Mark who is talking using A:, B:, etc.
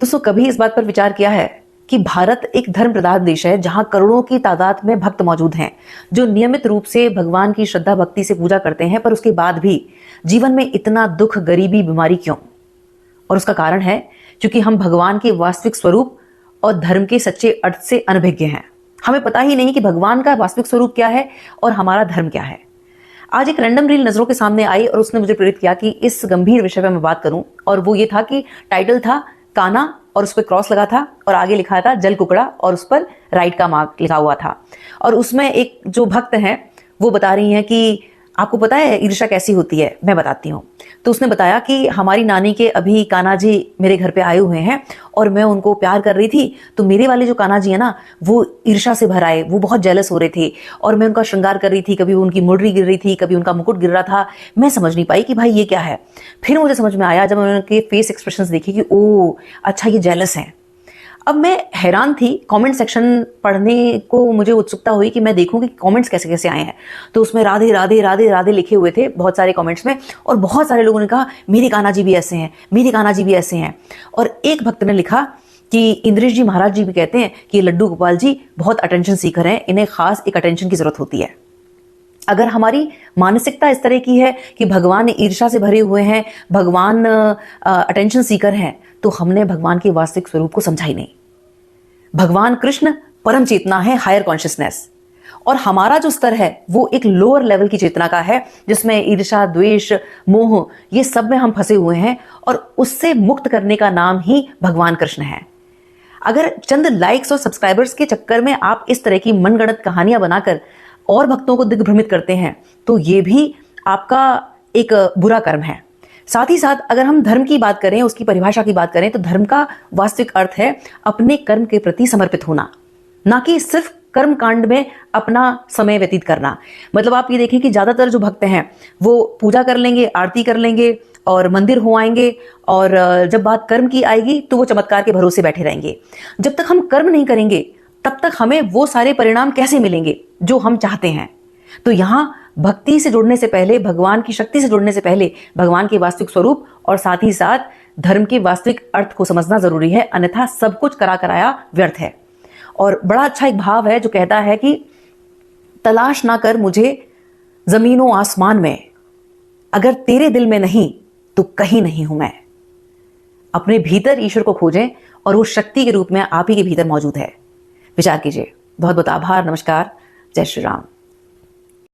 A: दोस्तों, कभी इस बात पर विचार किया है कि भारत एक धर्म प्रधान देश है जहां करोड़ों की तादाद में भक्त मौजूद हैं जो नियमित रूप से भगवान की श्रद्धा भक्ति से पूजा करते हैं, पर उसके बाद भी जीवन में इतना दुख, गरीबी, बीमारी क्यों? और उसका कारण है क्योंकि हम भगवान के वास्तविक स्वरूप और धर्म के सच्चे अर्थ से अनभिज्ञ हैं। हमें पता ही नहीं कि भगवान का वास्तविक स्वरूप क्या है और हमारा धर्म क्या है। आज एक रैंडम रील नजरों के सामने आई और उसने मुझे प्रेरित किया कि इस गंभीर विषय पर मैं बात करूं। और वो ये था कि टाइटल था काना और उस पर क्रॉस लगा था और आगे लिखा था जल कुकड़ा और उस पर राइट का मार्क लिखा हुआ था। और उसमें एक जो भक्त हैं वो बता रही हैं कि आपको पता है ईर्ष्या कैसी होती है, मैं बताती हूँ। तो उसने बताया कि हमारी नानी के अभी कान्हा जी मेरे घर पे आए हुए हैं और मैं उनको प्यार कर रही थी, तो मेरे वाले जो कान्हा जी है ना वो ईर्ष्या से भर आए, वो बहुत जेलस हो रहे थे और मैं उनका श्रृंगार कर रही थी, कभी उनकी मुरड़ी गिर रही थी, कभी उनका मुकुट गिर रहा था। मैं समझ नहीं पाई कि भाई ये क्या है। फिर मुझे समझ में आया जब मैंने उनके फेस एक्सप्रेशंस देखे कि ओ अच्छा, ये जेलस हैं। अब मैं हैरान थी, कमेंट सेक्शन पढ़ने को मुझे उत्सुकता हुई कि मैं देखूं कि कमेंट्स कैसे कैसे आए हैं। तो उसमें राधे राधे राधे राधे लिखे हुए थे बहुत सारे कमेंट्स में, और बहुत सारे लोगों ने कहा मेरे कान्हा जी भी ऐसे हैं, मेरे कान्हा जी भी ऐसे हैं। और एक भक्त ने लिखा कि इंद्रेश जी महाराज जी भी कहते हैं कि ये लड्डू गोपाल जी बहुत अटेंशन सीकर हैं, इन्हें खास एक अटेंशन की जरूरत होती है। अगर हमारी मानसिकता इस तरह की है कि भगवान ईर्ष्या से भरे हुए हैं, भगवान अटेंशन सीकर हैं, तो हमने भगवान के वास्तविक स्वरूप को समझा ही नहीं। भगवान कृष्ण परम चेतना है, हायर कॉन्शियसनेस, और हमारा जो स्तर है वो एक लोअर लेवल की चेतना का है जिसमें ईर्ष्या, द्वेष, मोह ये सब में हम फंसे हुए हैं, और उससे मुक्त करने का नाम ही भगवान कृष्ण है। अगर चंद लाइक्स और सब्सक्राइबर्स के चक्कर में आप इस तरह की मनगढ़ंत कहानियां बनाकर और भक्तों को दिग्भ्रमित करते हैं तो ये भी आपका एक बुरा कर्म है। साथ ही साथ अगर हम धर्म की बात करें, उसकी परिभाषा की बात करें, तो धर्म का वास्तविक अर्थ है अपने कर्म के प्रति समर्पित होना, ना कि सिर्फ कर्म कांड में अपना समय व्यतीत करना। मतलब आप ये देखें कि ज्यादातर जो भक्त हैं वो पूजा कर लेंगे, आरती कर लेंगे और मंदिर हो आएंगे, और जब बात कर्म की आएगी तो वो चमत्कार के भरोसे बैठे रहेंगे। जब तक हम कर्म नहीं करेंगे तब तक हमें वो सारे परिणाम कैसे मिलेंगे जो हम चाहते हैं। तो यहाँ भक्ति से जुड़ने से पहले, भगवान की शक्ति से जुड़ने से पहले भगवान के वास्तविक स्वरूप और साथ ही साथ धर्म के वास्तविक अर्थ को समझना जरूरी है, अन्यथा सब कुछ करा कराया व्यर्थ है। और बड़ा अच्छा एक भाव है जो कहता है कि तलाश ना कर मुझे जमीनों आसमान में, अगर तेरे दिल में नहीं तो कहीं नहीं हूं मैं। अपने भीतर ईश्वर को खोजें और वो शक्ति के रूप में आप ही के भीतर मौजूद है। विचार कीजिए। बहुत बहुत आभार। नमस्कार। जय श्री राम।